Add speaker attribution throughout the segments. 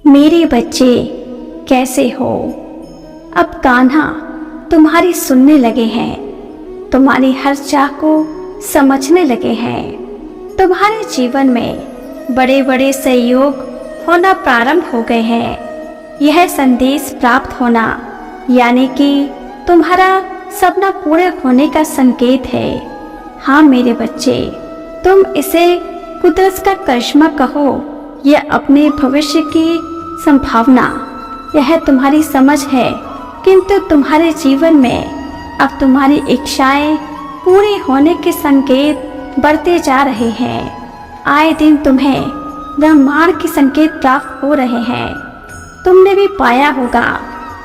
Speaker 1: मेरे बच्चे कैसे हो? अब कान्हा तुम्हारी सुनने लगे हैं, तुम्हारी हर चाह को समझने लगे हैं। तुम्हारे जीवन में बड़े बड़े सहयोग होना प्रारंभ हो गए हैं। यह संदेश प्राप्त होना यानी कि तुम्हारा सपना पूरे होने का संकेत है। हाँ मेरे बच्चे, तुम इसे कुदरत का करिश्मा कहो या अपने भविष्य की संभावना, यह तुम्हारी समझ है, किंतु तुम्हारे जीवन में अब तुम्हारी इच्छाएं पूरी होने के संकेत बढ़ते जा रहे हैं। आए दिन तुम्हें ब्रह्मांड के संकेत प्राप्त हो रहे हैं। तुमने भी पाया होगा,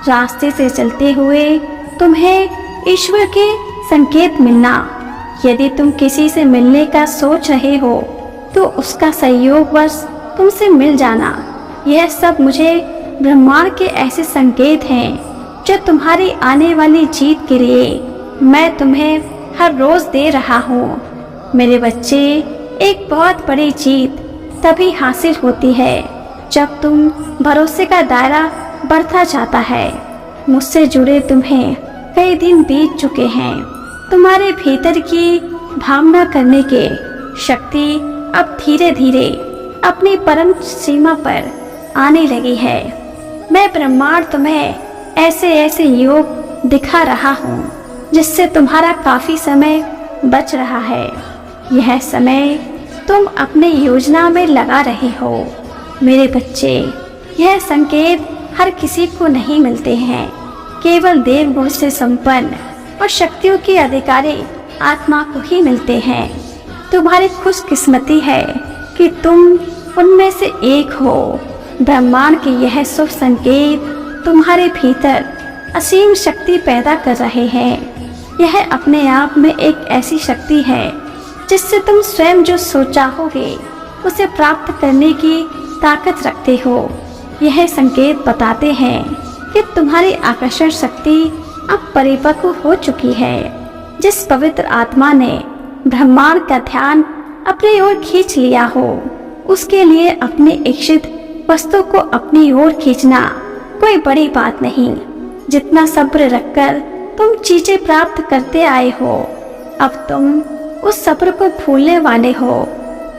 Speaker 1: रास्ते से चलते हुए तुम्हें ईश्वर के संकेत मिलना। यदि तुम किसी से मिलने का सोच रहे हो तो उसका सहयोगवश तुमसे मिल जाना। यह सब मुझे ब्रह्मांड के ऐसे संकेत हैं जो तुम्हारी आने वाली जीत के लिए मैं तुम्हें हर रोज दे रहा हूँ। मेरे बच्चे, एक बहुत बड़ी जीत तभी हासिल होती है जब तुम भरोसे का दायरा बढ़ता जाता है। मुझसे जुड़े तुम्हें कई दिन बीत चुके हैं। तुम्हारे भीतर की भावना करने के शक्ति अब धीरे धीरे अपनी परम सीमा पर आने लगी है। मैं ब्रह्मांड तुम्हें ऐसे ऐसे योग दिखा रहा हूँ जिससे तुम्हारा काफी समय बच रहा है। यह समय तुम अपनी योजना में लगा रहे हो। मेरे बच्चे, यह संकेत हर किसी को नहीं मिलते हैं। केवल देवगुण से संपन्न और शक्तियों के अधिकारी आत्मा को ही मिलते हैं। तुम्हारी खुशकिस्मती है कि तुम उनमें से एक हो। ब्रह्मांड के यह शुभ संकेत तुम्हारे भीतर असीम शक्ति पैदा कर रहे हैं। यह अपने आप में एक ऐसी शक्ति है जिससे तुम स्वयं जो सोचा होगे उसे प्राप्त करने की ताकत रखते हो। यह संकेत बताते हैं कि तुम्हारी आकर्षण शक्ति अब परिपक्व हो चुकी है। जिस पवित्र आत्मा ने ब्रह्मांड का ध्यान अपनी ओर खींच लिया हो, उसके लिए अपने इच्छित वस्तु को अपनी ओर खींचना कोई बड़ी बात नहीं। जितना सब्र रखकर तुम चीजें प्राप्त करते आए हो, अब तुम उस सब्र को भूलने वाले हो,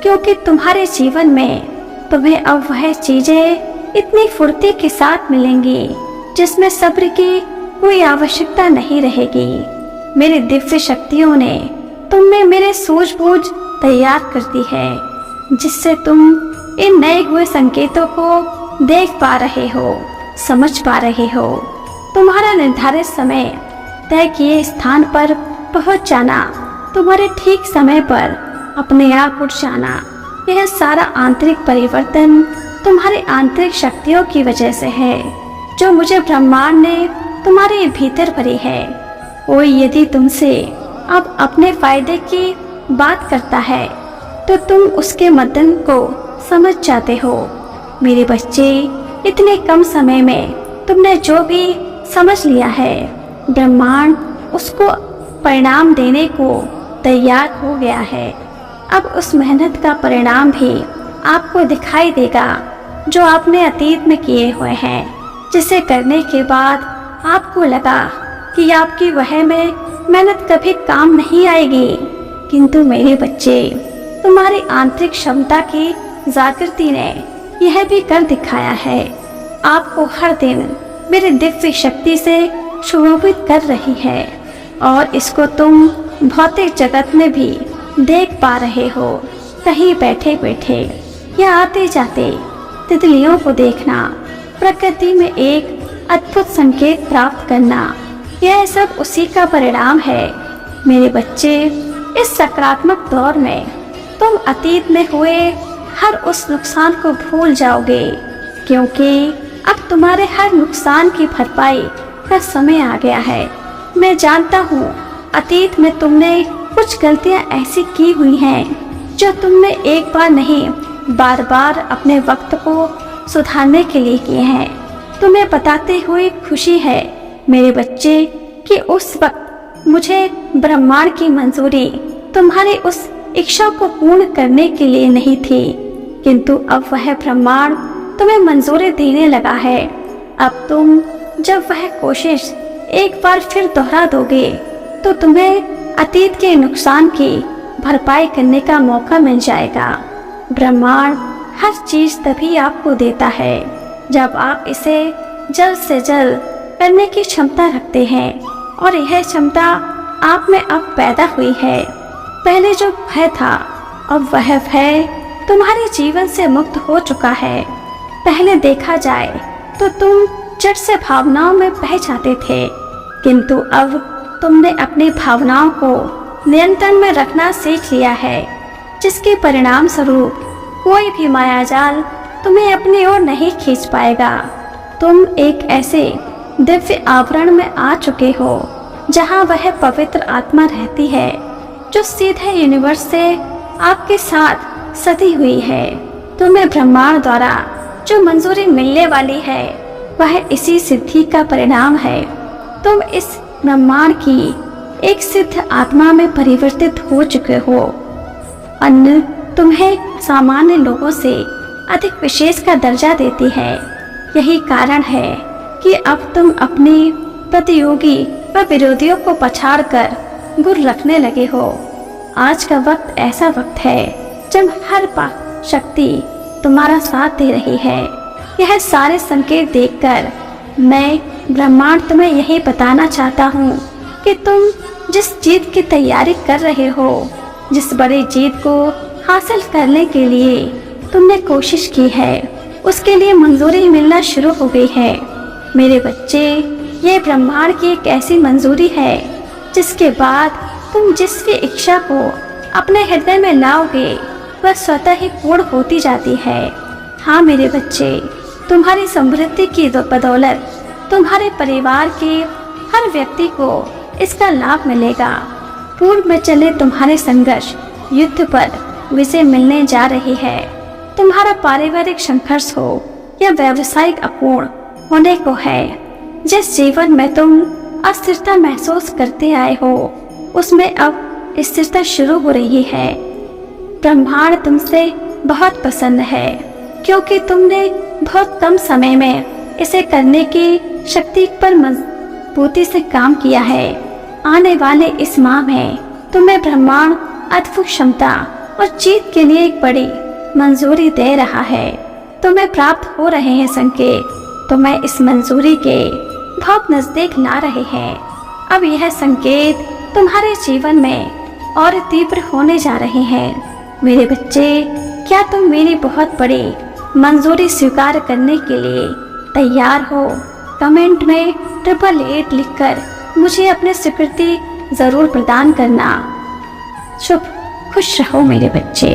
Speaker 1: क्योंकि तुम्हारे जीवन में तुम्हें अब वह चीजें इतनी फुर्ती के साथ मिलेंगी जिसमें सब्र की कोई आवश्यकता नहीं रहेगी। मेरी दिव्य शक्तियों ने तुम में मेरे सूझबूझ तैयार कर दी है, जिससे तुम इन नए हुए संकेतों को देख पा रहे हो, समझ पा रहे हो। तुम्हारा निर्धारित समय तय किए स्थान पर पहुंच जाना, तुम्हारे ठीक समय पर अपने आप उठ जाना, यह सारा आंतरिक परिवर्तन तुम्हारी आंतरिक शक्तियों की वजह से है जो मुझे ब्रह्मांड ने तुम्हारे भीतर भरी है। कोई यदि तुमसे अब अपने फायदे की बात करता है तो तुम उसके मदन को समझ जाते हो। मेरे बच्चे, इतने कम समय में तुमने जो भी समझ लिया है, ब्रह्मांड उसको परिणाम देने को तैयार हो गया है। अब उस मेहनत का परिणाम भी आपको दिखाई देगा जो आपने अतीत में किए हुए हैं, जिसे करने के बाद आपको लगा कि आपकी वह में मेहनत कभी काम नहीं आएगी। किंतु मेरे बच्चे, तुम्हारी आंतरिक क्षमता की जागृति ने यह भी कर दिखाया है। आपको हर दिन मेरे दिव्य शक्ति से सुशोभित कर रही है और इसको तुम भौतिक जगत में भी देख पा रहे हो। कहीं बैठे बैठे या आते जाते तितलियों को देखना, प्रकृति में एक अद्भुत संकेत प्राप्त करना, यह सब उसी का परिणाम है। मेरे बच्चे, इस सकारात्मक दौर में तुम अतीत में हुए हर उस नुकसान को भूल जाओगे, क्योंकि अब तुम्हारे हर नुकसान की भरपाई का समय आ गया है। मैं जानता हूँ अतीत में तुमने कुछ गलतियाँ ऐसी की हुई हैं जो तुमने एक बार नहीं बार बार अपने वक्त को सुधारने के लिए किए हैं। तुम्हें बताते हुए खुशी है मेरे बच्चे कि उस वक्त मुझे ब्रह्मांड की मंजूरी तुम्हारी उस इच्छा को पूर्ण करने के लिए नहीं थी, किंतु अब वह ब्रह्मांड तुम्हें मंजूरी देने लगा है। अब तुम जब वह कोशिश एक बार फिर दोहरा दोगे तो तुम्हें अतीत के नुकसान की भरपाई करने का मौका मिल जाएगा। ब्रह्मांड हर चीज तभी आपको देता है जब आप इसे जल्द से जल्द करने की क्षमता रखते हैं, और यह क्षमता आप में अब पैदा हुई है। पहले जो भय था, अब वह भय तुम्हारे जीवन से मुक्त हो चुका है। पहले देखा जाए तो तुम झट से भावनाओं में बह जाते थे, किंतु अब तुमने अपनी भावनाओं को नियंत्रण में रखना सीख लिया है, जिसके परिणाम स्वरूप कोई भी मायाजाल तुम्हें अपनी ओर नहीं खींच पाएगा। तुम एक ऐसे दिव्य आवरण में आ चुके हो जहां वह पवित्र आत्मा रहती है, जो सीधे यूनिवर्स से आपके साथ सती हुई है। तुम्हें ब्रह्मांड द्वारा जो मंजूरी मिलने वाली है वह इसी सिद्धि का परिणाम है। तुम इस ब्रह्मांड की एक सिद्ध आत्मा में परिवर्तित हो चुके हो। अन्य तुम्हें सामान्य लोगों से अधिक विशेष का दर्जा देती है। यही कारण है कि अब तुम अपने प्रतियोगी व विरोधियों को पछाड़कर गुर रखने लगे हो। आज का वक्त ऐसा वक्त है जब हर शक्ति तुम्हारा साथ दे रही है। यह सारे संकेत देखकर मैं ब्रह्मांड तुम्हें यही बताना चाहता हूँ कि तुम जिस जीत की तैयारी कर रहे हो, जिस बड़ी जीत को हासिल करने के लिए तुमने कोशिश की है, उसके लिए मंजूरी मिलना शुरू हो गई है। मेरे बच्चे, ये ब्रह्मांड की एक ऐसी मंजूरी है जिसके बाद तुम जिस भी इच्छा को अपने हृदय में लाओगे वह स्वतः ही पूर्ण होती जाती है। हाँ मेरे बच्चे, तुम्हारी समृद्धि की बदौलत तुम्हारे परिवार के हर व्यक्ति को इसका लाभ मिलेगा। पूर्व में चले तुम्हारे संघर्ष युद्ध पर विजय मिलने जा रही है। तुम्हारा पारिवारिक संघर्ष हो या व्यावसायिक अपूर्ण होने को है, जिस जीवन में तुम अस्थिरता महसूस करते आए हो उसमें अब स्थिरता शुरू हो रही है। ब्रह्मांड तुमसे बहुत प्रसन्न है क्योंकि तुमने बहुत कम समय में इसे करने की शक्ति पर मजबूती से काम किया है। आने वाले इस माह में तुम्हें ब्रह्मांड अद्भुत क्षमता और जीत के लिए एक बड़ी मंजूरी दे रहा है। तुम्हें प्राप्त हो रहे हैं संकेत, तुम्हें इस मंजूरी के बहुत नजदीक ला रहे हैं। अब यह संकेत तुम्हारे जीवन में और तीव्र होने जा रहे हैं। मेरे बच्चे, क्या तुम मेरी बहुत बड़ी मंजूरी स्वीकार करने के लिए तैयार हो? कमेंट में 888 लिखकर मुझे अपनी स्वीकृति जरूर प्रदान करना। शुभ खुश रहो मेरे बच्चे।